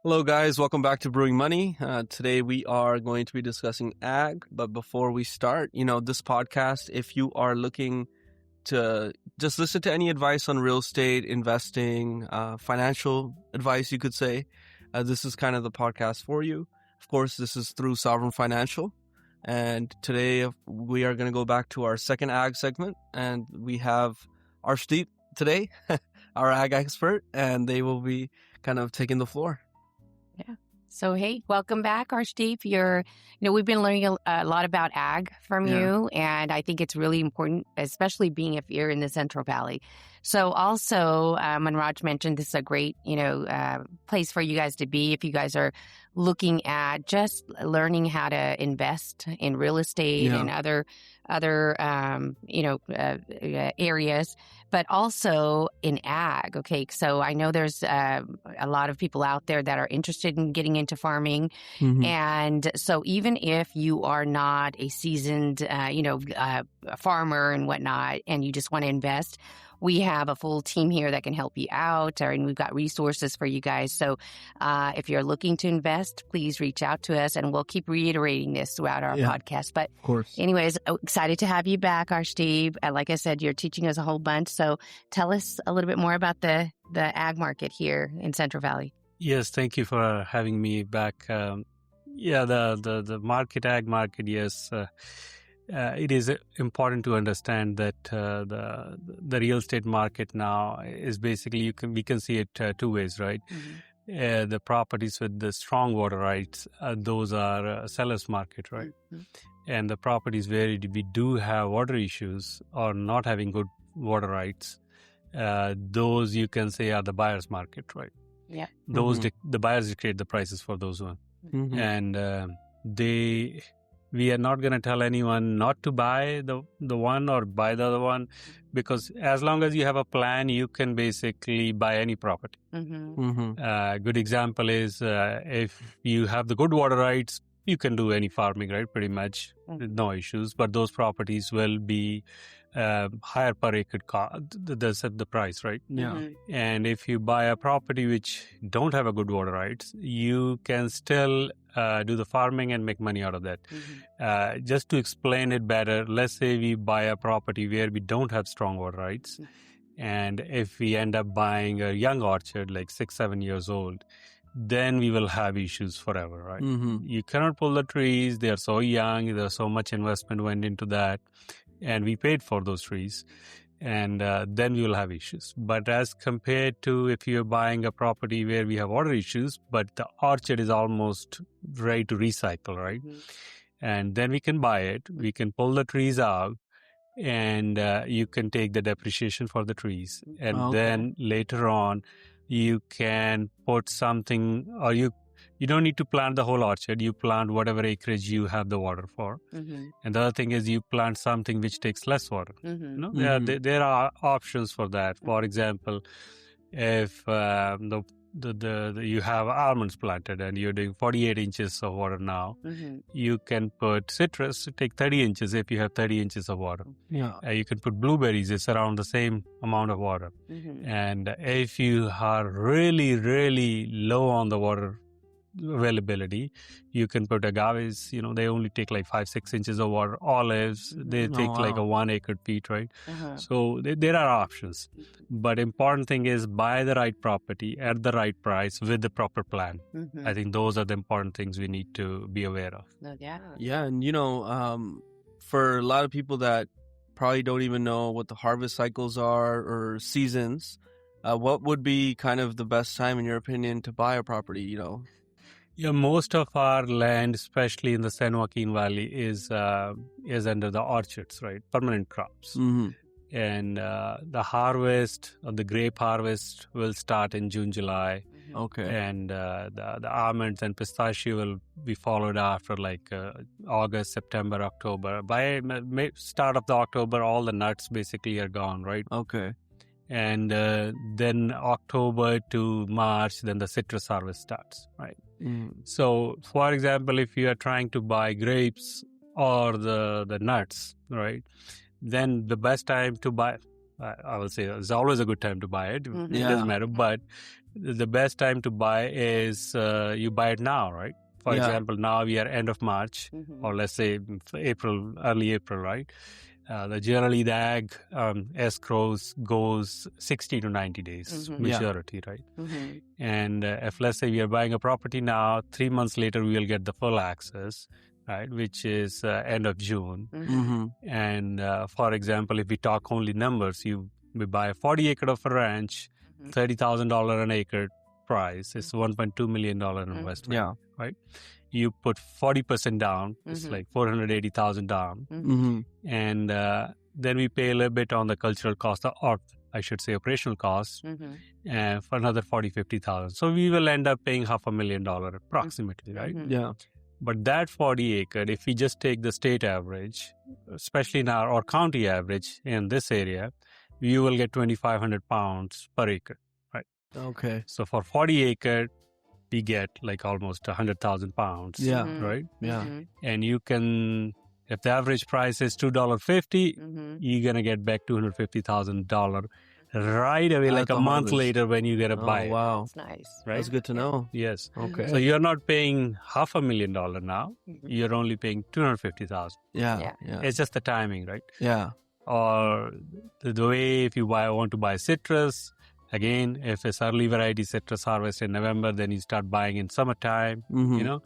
Hello, guys. Welcome back to Brewing Money. Today we are going to be discussing ag. But before we start, this podcast, if you are looking to just listen to any advice on real estate, investing, financial advice, you could say, this is kind of the podcast for you. Of course, this is through Sovereign Financial. And today we are going to go back to our second ag segment. And we have Arshdeep today, our ag expert, and they will be kind of taking the floor. Yeah. So, hey, welcome back, Arshdeep. We've been learning a lot about ag from you, and I think it's really important, especially being if you're in the Central Valley. So also, Manraj mentioned this is a great, place for you guys to be if you guys are looking at just learning how to invest in real estate and other areas, but also in ag. Okay. So I know there's a lot of people out there that are interested in getting into farming. Mm-hmm. And so even if you are not a seasoned, farmer and whatnot, and you just want to invest, we have a full team here that can help you out, and we've got resources for you guys. So if you're looking to invest, please reach out to us, and we'll keep reiterating this throughout our podcast. But of course, anyways, excited to have you back, Arshdeep. Like I said, you're teaching us a whole bunch. So tell us a little bit more about the ag market here in Central Valley. Yes, thank you for having me back. The ag market, yes. It is important to understand that the real estate market now is basically we can see it two ways, right? Mm-hmm. The properties with the strong water rights, those are sellers market, right? Mm-hmm. And the properties where we do have water issues or not having good water rights, those you can say are the buyers market, right? Yeah. Those the buyers dictate the prices for those ones, and we are not going to tell anyone not to buy the one or buy the other one, because as long as you have a plan, you can basically buy any property. Good example is if you have the good water rights, you can do any farming, right? Pretty much, no issues. But those properties will be higher per acre cost. They set the price, right? Yeah. And if you buy a property which don't have a good water rights, you can still do the farming and make money out of that. Just to explain it better, let's say we buy a property where we don't have strong water rights, and if we end up buying a young orchard, like 6-7 years old, then we will have issues forever, right? You cannot pull the trees. They are so young. There's so much investment went into that, and we paid for those trees, and then we will have issues. But as compared to if you're buying a property where we have water issues, but the orchard is almost ready to recycle, right? And then we can buy it. We can pull the trees out, and you can take the depreciation for the trees. And then later on, you can put something, or you don't need to plant the whole orchard. You plant whatever acreage you have the water for. And the other thing is you plant something which takes less water. There are options for that. For example, if you have almonds planted and you're doing 48 inches of water now, you can put citrus, take 30 inches if you have 30 inches of water. You can put blueberries, it's around the same amount of water. And if you are really, really low on the water availability, you can put agaves, they only take like 5-6 inches of water. Olives, they take like a 1 acre feet, right? So there are options, but important thing is buy the right property at the right price with the proper plan. I think those are the important things we need to be aware of. And for a lot of people that probably don't even know what the harvest cycles are or seasons, what would be kind of the best time in your opinion to buy a property? Yeah, most of our land, especially in the San Joaquin Valley, is under the orchards, right? Permanent crops. And the harvest, or the grape harvest, will start in June, July. And the almonds and pistachio will be followed after like August, September, October. By start of the October, all the nuts basically are gone, right? And then October to March, then the citrus harvest starts, right? So, for example, if you are trying to buy grapes or the nuts, right, then the best time to buy, I will say, it's always a good time to buy it. It doesn't matter, but the best time to buy is you buy it now, right? For example, now we are end of March, or let's say April, early April, right? Generally, the ag escrows goes 60 to 90 days maturity, right? And if, let's say, we are buying a property now, 3 months later, we will get the full access, right? Which is end of June. And for example, if we talk only numbers, we buy a 40 acre of a ranch, $30,000 an acre price. It's $1.2 million investment, right? You put 40% down. It's like $480,000 down. And then we pay a little bit on the cultural cost, or I should say operational costs, for another $40,000-$50,000. So we will end up paying $500,000 approximately, right? Yeah. But that 40 acre, if we just take the state average, especially in or county average in this area, you will get 2,500 pounds per acre, right? Okay. So for 40 acre, we get like almost 100,000 pounds, right? Yeah. And you can, if the average price is $2.50, you're going to get back $250,000 right away, like a month later when you get a buy. Oh, wow. That's nice. Right? That's good to know. Yes. Okay. So you're not paying $500,000 now. You're only paying $250,000. Yeah. It's just the timing, right? Yeah. Or the way if you want to buy citrus, again, if it's early variety citrus harvest in November, then you start buying in summertime. You know,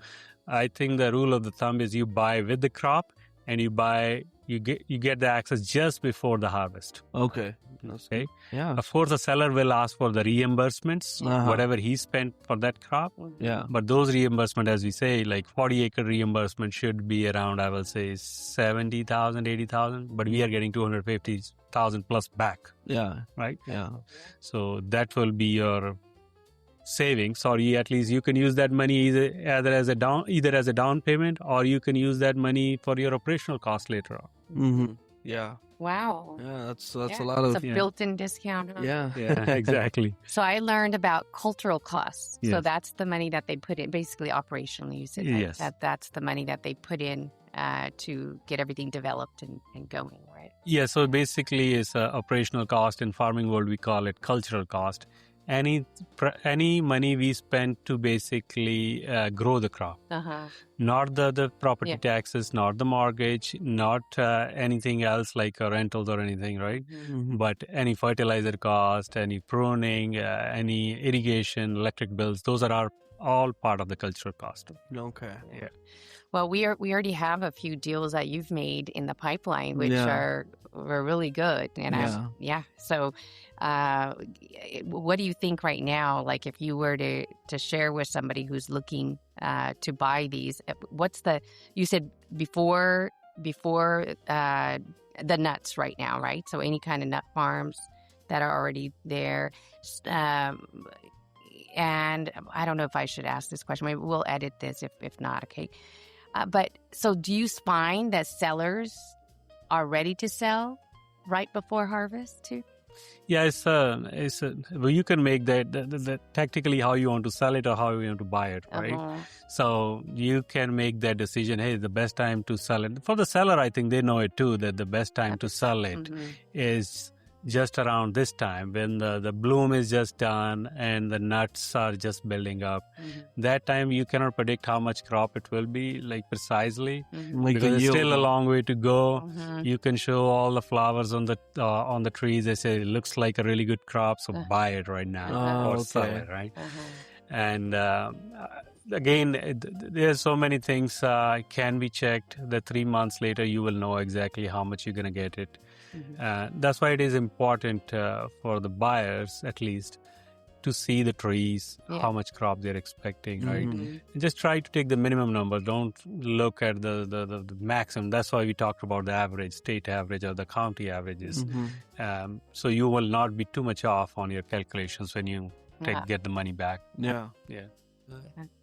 I think the rule of the thumb is you buy with the crop, and you get the access just before the harvest. Okay. Okay. Yeah. Of course, the seller will ask for the reimbursements, whatever he spent for that crop. Yeah. But those reimbursements, as we say, like 40 acre reimbursement should be around, I will say, 70,000, 80,000. But we are getting 250,000 plus back. Yeah. Right. Yeah. So that will be your savings, or at least you can use that money either as a down payment, or you can use that money for your operational cost later on. Yeah. Wow. Yeah, that's a lot of... It's a built-in discount. Huh? Yeah. Exactly. So I learned about cultural costs. Yes. So that's the money that they put in, basically operationally, you said. Yes. That's the money that they put in to get everything developed and going, right? Yeah, so basically it's operational cost. In farming world, we call it cultural cost. Any money we spend to basically grow the crop, not the property taxes, not the mortgage, not anything else like rentals or anything, right? But any fertilizer cost, any pruning, any irrigation, electric bills, those are all part of the cultural cost. Okay. Yeah. Well, we already have a few deals that you've made in the pipeline, which were really good. And So what do you think right now? Like if you were to share with somebody who's looking to buy these, you said before the nuts right now, right? So any kind of nut farms that are already there. And I don't know if I should ask this question. Maybe we'll edit this if not, okay? But so do you find that sellers are ready to sell right before harvest too? Yeah, well, you can make that tactically how you want to sell it or how you want to buy it, right? So you can make that decision, hey, the best time to sell it. For the seller, I think they know it too, that the best time to sell it is just around this time when the bloom is just done and the nuts are just building up. That time you cannot predict how much crop it will be, like precisely, because it's still a long way to go. You can show all the flowers on the trees. They say it looks like a really good crop, so buy it right now or sell it, right? And again, there's so many things can be checked. The 3 months later, you will know exactly how much you're going to get it. That's why it is important for the buyers, at least, to see the trees, how much crop they're expecting, right? And just try to take the minimum number. Don't look at the maximum. That's why we talked about the average, state average or the county averages. So you will not be too much off on your calculations when you get the money back. Yeah.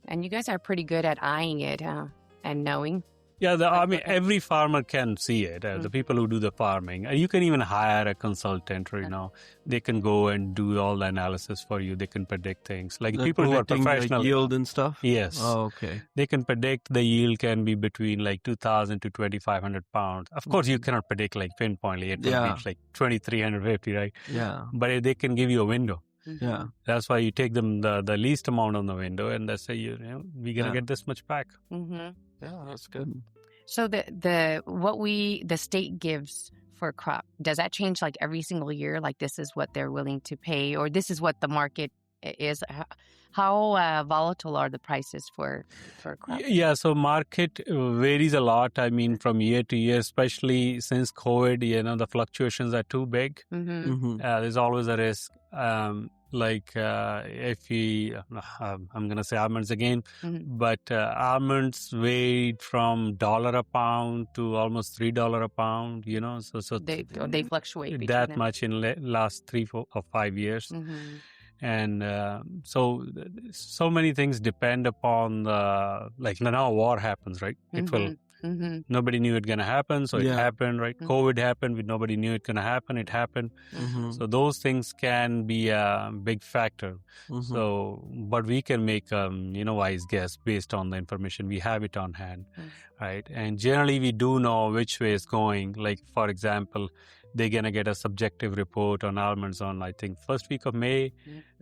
And you guys are pretty good at eyeing it, and knowing. Yeah, I mean, every farmer can see it. The people who do the farming, you can even hire a consultant. Or, they can go and do all the analysis for you. They can predict things like people who are professional. The yield and stuff. Yes. Oh, okay. They can predict the yield can be between like 2,000 to 2,500 pounds. Of course, you cannot predict like pinpointly. It will be like 2,350, right? Yeah. But they can give you a window. Yeah. That's why you take them the least amount on the window, and that's say we're gonna get this much back. Mm-hmm. Yeah, that's good. So the state gives for a crop, does that change like every single year? Like this is what they're willing to pay, or this is what the market is? How volatile are the prices for a crop? Yeah, so market varies a lot. I mean, from year to year, especially since COVID, the fluctuations are too big. Mm-hmm. Mm-hmm. There's always a risk. If I'm going to say almonds again, but almonds weighed from $1 a pound to almost $3 a pound, so They fluctuate between that them. much in last 3, 4, or 5 years. Mm-hmm. And so many things depend upon now war happens, right? It will. Mm-hmm. Nobody knew it going to happen, so it Yeah. happened, right? COVID happened, nobody knew it going to happen, it happened. Mm-hmm. So those things can be a big factor. Mm-hmm. So, but we can make wise guess based on the information we have it on hand, right? And generally, we do know which way it's going. Like, for example, they're going to get a subjective report on almonds on, I think, first week of May.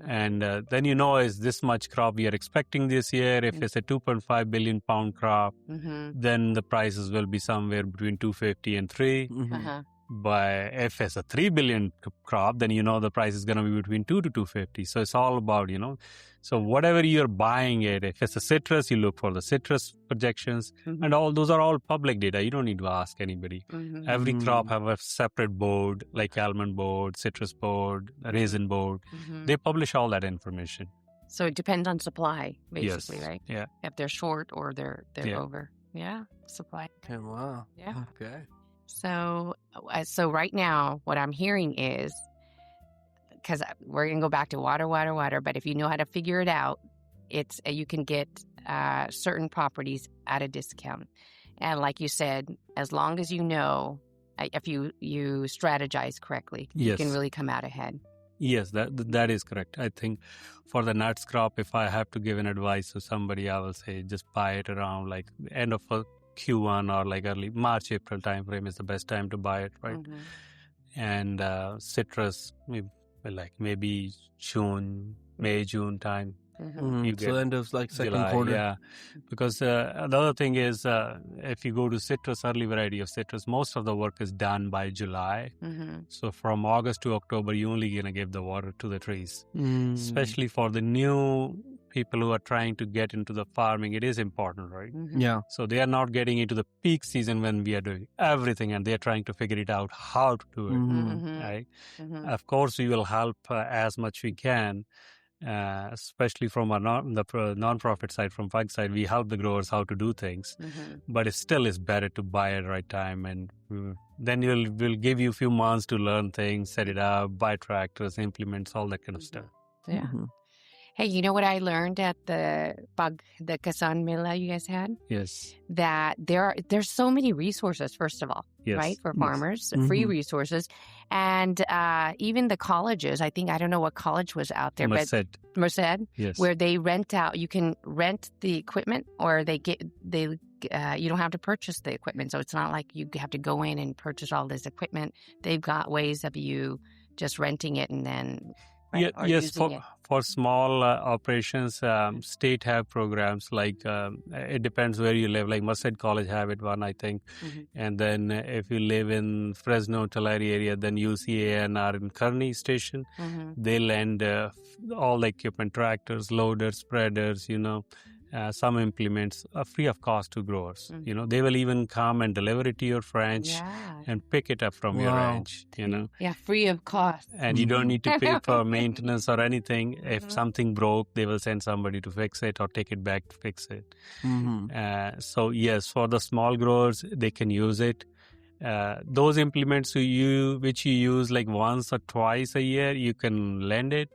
And then is this much crop we are expecting this year. If it's a 2.5 billion pound crop, then the prices will be somewhere between 250 and 3. Uh-huh. But if it's a 3 billion crop, then the price is going to be between 2 to 250. So it's all about, so whatever you're buying it, if it's a citrus, you look for the citrus projections, and all those are all public data. You don't need to ask anybody. Every crop have a separate board, like almond board, citrus board, raisin board. They publish all that information. So it depends on supply, basically, Yes. right? Yeah. If they're short or they're over. Yeah, supply. Okay, wow. Yeah. Okay. So right now, what I'm hearing is, because we're going to go back to water, but if you know how to figure it out, it's you can get certain properties at a discount. And like you said, as long as you know, if you strategize correctly, you Yes. can really come out ahead. Yes, that is correct. I think for the nuts crop, if I have to give an advice to somebody, I will say just buy it around like the end of a Q1 or like early March, April timeframe is the best time to buy it, right? And citrus, maybe May, June time. You So get end of like second July, quarter. yeah. Because the other thing is, if you go to citrus, early variety of citrus, most of the work is done by July. So from August to October, you're only going to give the water to the trees. Especially for the new people who are trying to get into the farming, it is important, right? Yeah. So they are not getting into the peak season when we are doing everything, and they're trying to figure it out how to do it, right? Of course, we will help as much we can. Especially from the non-profit side, from FUG side, we help the growers how to do things. But it still is better to buy at the right time, and then we'll give you a few months to learn things, set it up, buy tractors, implements, all that kind of stuff. Yeah. Hey, you know what I learned at the Kisan Mela you guys had? Yes. That there's so many resources, first of all, Yes. right, for farmers, free resources. And even the colleges, I don't know what college was out there, Merced. but Merced, Yes. where they you can rent the equipment, or you don't have to purchase the equipment. So it's not like you have to go in and purchase all this equipment. They've got ways of you just renting it and then... Right, yes, for small operations, state have programs like it depends where you live. Like Merced College have it one, I think, and then if you live in Fresno, Tulare area, then UCANR in Kearney Station, they lend all the equipment, tractors, loaders, spreaders, some implements are free of cost to growers. They will even come and deliver it to your ranch and pick it up from your ranch. Yeah, free of cost. And you don't need to pay for maintenance or anything. If something broke, they will send somebody to fix it or take it back to fix it. So yes, for the small growers, they can use it. Those implements which you use like once or twice a year, you can lend it.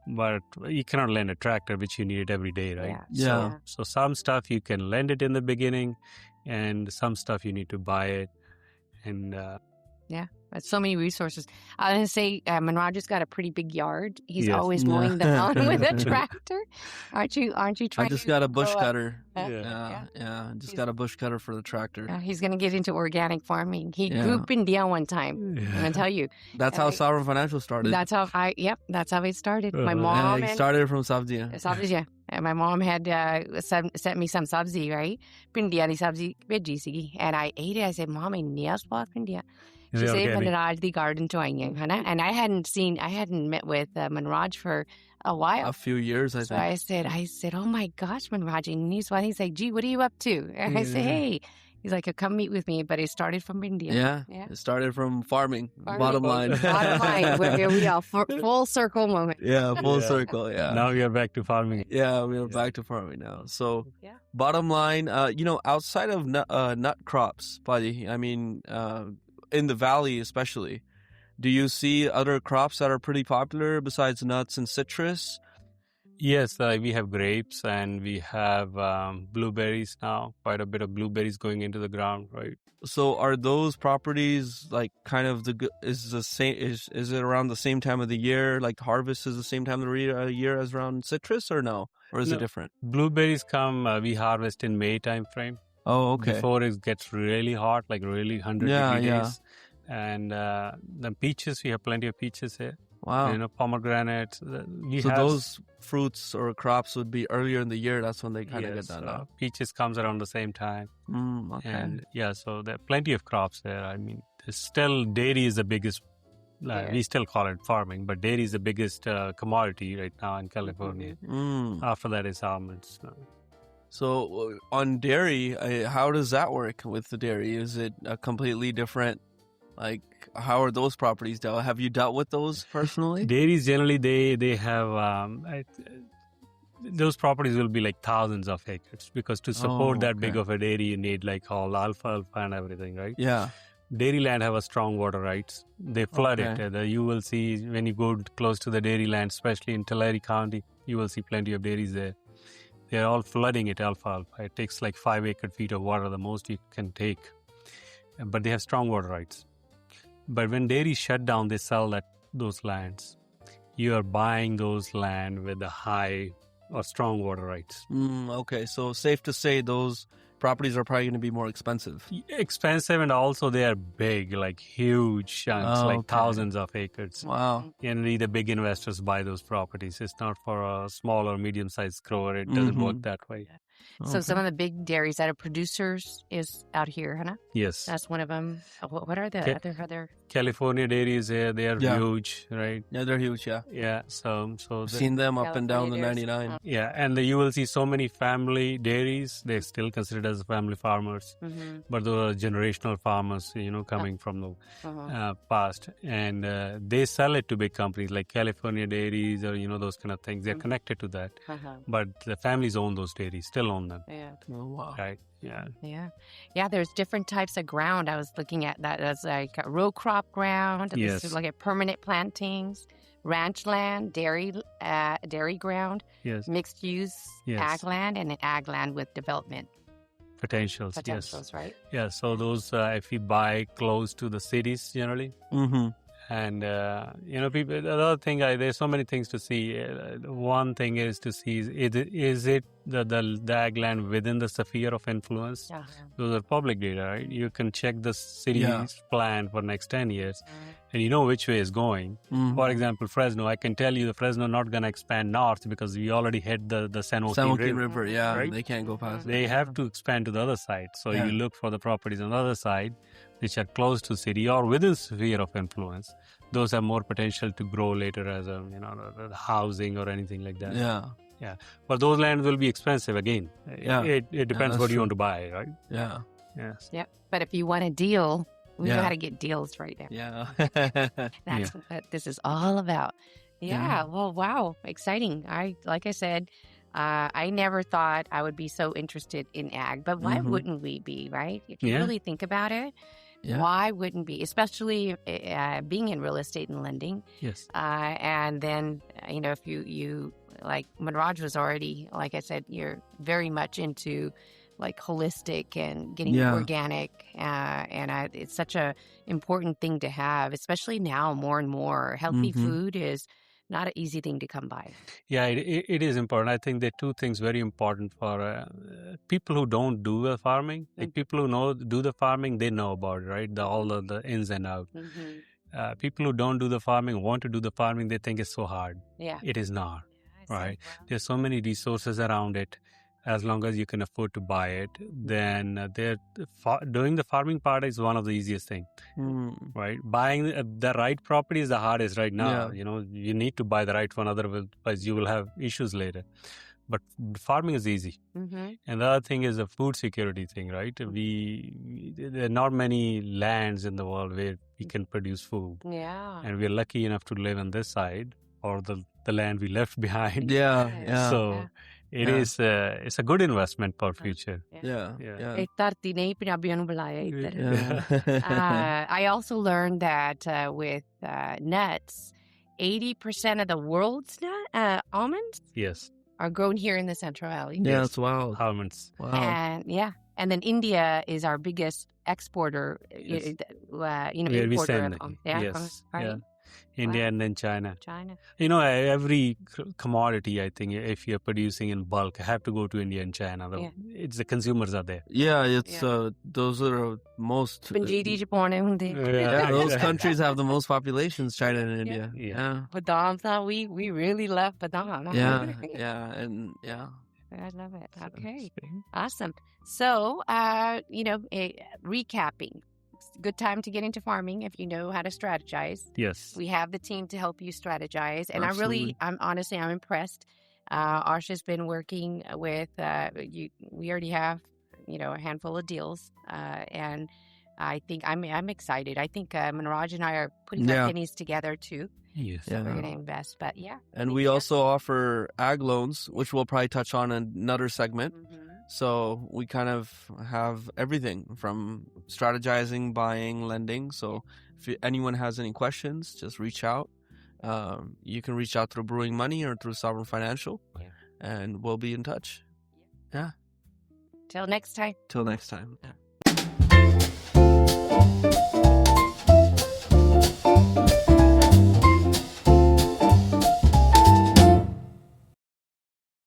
But you cannot lend a tractor, which you need it every day, right? Yeah. So some stuff you can lend it in the beginning, and some stuff you need to buy it. And So many resources. I was going to say, Manraj's got a pretty big yard. He's Yes. always mowing the lawn with a tractor. Aren't you I trying just to got a bush grow up? cutter. Yeah. Yeah. Just got a bush cutter for the tractor. He's going to get into organic farming. He Yeah. grew up in India one time. I'm going to tell you. That's how Sovereign Financial started. That's how it started. My Uh-huh. mom He started from Sabzi. sabzi. And my mom had sent me some sabzi, right? Pindiya di sabzi bheji sigi. And I ate it. I said, Mom, India spot pindiya. She said, Manraj the garden to aaiye, hai na? And I hadn't met with Manraj for a while. A few years, I So think. I said, oh my gosh, Manraj. And he's like, gee, what are you up to? And I said, hey. He's like, come meet with me. But it started from India. Yeah. It started from farming. Farming. Bottom line. Bottom line. Here we are. Full circle moment. Yeah, full circle. Yeah. Now we are back to farming. Yeah, we are back to farming now. So, Yeah. bottom line, outside of nut crops, buddy, I mean, in the valley especially, do you see other crops that are pretty popular besides nuts and citrus? Yes, we have grapes and we have blueberries now. Quite a bit of blueberries going into the ground, right? So are those properties like kind of is it around the same time of the year? Like harvest is the same time of the year as around citrus, or no? Or is it different? Blueberries we harvest in May time frame. Oh, okay. Before it gets really hot, like really 100 degree days. And the peaches, we have plenty of peaches here. Wow. Pomegranates. Those fruits or crops would be earlier in the year. That's when they kind of get done up. Peaches comes around the same time. Okay. And so there are plenty of crops there. I mean, still dairy is the biggest. We still call it farming, but dairy is the biggest commodity right now in California. After that is almonds. So on dairy, how does that work with the dairy? Is it a completely different? Like, how are those properties dealt? Have you dealt with those personally? Dairies generally they have those properties will be like thousands of acres, because to support that big of a dairy you need like all alfalfa and everything, right? Yeah. Dairy land have a strong water rights. They flood it. You will see when you go close to the dairy land, especially in Tulare County, you will see plenty of dairies there. They're all flooding it alfalfa. It takes like 5 acre-feet of water, the most you can take. But they have strong water rights. But when dairy shut down, they sell those lands. You are buying those land with the high or strong water rights. Okay, so safe to say those properties are probably going to be more expensive. Expensive, and also they are big, like huge chunks, like thousands of acres. Wow. Generally, the big investors buy those properties. It's not for a small or medium-sized grower. It doesn't work that way. So some of the big dairies that are producers is out here, huh? Yes. That's one of them. What are the other? California dairies, they are huge, right? Yeah, they're huge, yeah. Yeah, so I've seen them up and down the California 99. Yeah, and you will see so many family dairies. They're still considered as family farmers, but those are generational farmers, coming from the past. And they sell it to big companies like California Dairies or, those kind of things. They're connected to that. But the families own those dairies, still own them. Yeah. Oh, wow. Right? Yeah. Yeah, there's different types of ground. I was looking at that. That's like a row crop ground. Yes. This is like a permanent plantings, ranch land, dairy ground, Yes. mixed use ag land, and an ag land with development Potentials, potentials, right? Yeah, so those, if you buy close to the cities generally, and, people, the other thing, there's so many things to see. One thing is to see, is it the ag land within the sphere of influence? Those are public data, right? You can check the city's plan for next 10 years, and you know which way it's going. For example, Fresno, I can tell you the Fresno not going to expand north because we already hit the San Joaquin River. Yeah, right? They can't go past They have to expand to the other side. So you look for the properties on the other side, which are close to city or within sphere of influence. Those have more potential to grow later as the housing or anything like that. Yeah. But those lands will be expensive again. It depends what you want to buy, right? Yeah. Yes. Yep. But if you want a deal, we got to get deals right now. Yeah. That's what this is all about. Yeah. Well, wow. Exciting. Like I said, I never thought I would be so interested in ag, but why wouldn't we be, right? If you really think about it, why wouldn't be? Especially being in real estate and lending. Yes. And then, if you like Manraj was already, like I said, you're very much into like holistic and getting Yeah. organic. It's such a important thing to have, especially now more and more. Healthy Mhm. food is not an easy thing to come by. Yeah, it is important. I think there are two things very important for people who don't do the farming. Like people who do the farming, they know about it, right? All of the ins and outs. People who don't do the farming, want to do the farming, they think it's so hard. Yeah. It is not, I see. right? Wow. There's so many resources around it. As long as you can afford to buy it, then doing the farming part is one of the easiest things. Mm. Right, buying the right property is the hardest right now. Yeah. You need to buy the right one, otherwise you will have issues later. But farming is easy. And the other thing is the food security thing, right? There are not many lands in the world where we can produce food. Yeah. And we're lucky enough to live on this side, or the land we left behind. Yeah. So it is it's a good investment for future. Yeah. Eh, tarti nahi pinabihan ng balaya iter. Yeah. I also learned that with nuts, 80% of the world's almonds Yes, are grown here in the Central Valley. Yeah, it's wild. almonds. Wow. And then India is our biggest exporter, Yes. Where we importer send of them. almonds. Yes, yeah. India and then China. China. Every commodity, I think, if you're producing in bulk, have to go to India and China. It's the consumers are there. Yeah, it's those are most. Panjiri Japan and Yeah, those countries have the most populations, China and India. Yeah. Badam, we really love badam. Yeah, and yeah. I love it. Okay, awesome. So, recapping. Good time to get into farming if you know how to strategize. Yes. We have the team to help you strategize. And Absolutely. I'm impressed. Arsha's been working with, we already have, a handful of deals. And I think I'm excited. I think Manraj and I are putting our pennies together too. Yes. So we're going to invest, but yeah. And we also offer ag loans, which we'll probably touch on in another segment. So we kind of have everything from strategizing, buying, lending. So if anyone has any questions, just reach out. You can reach out through Brewing Money or through Sovereign Financial, and we'll be in touch. Yeah. Till next time. Till next time. Yeah.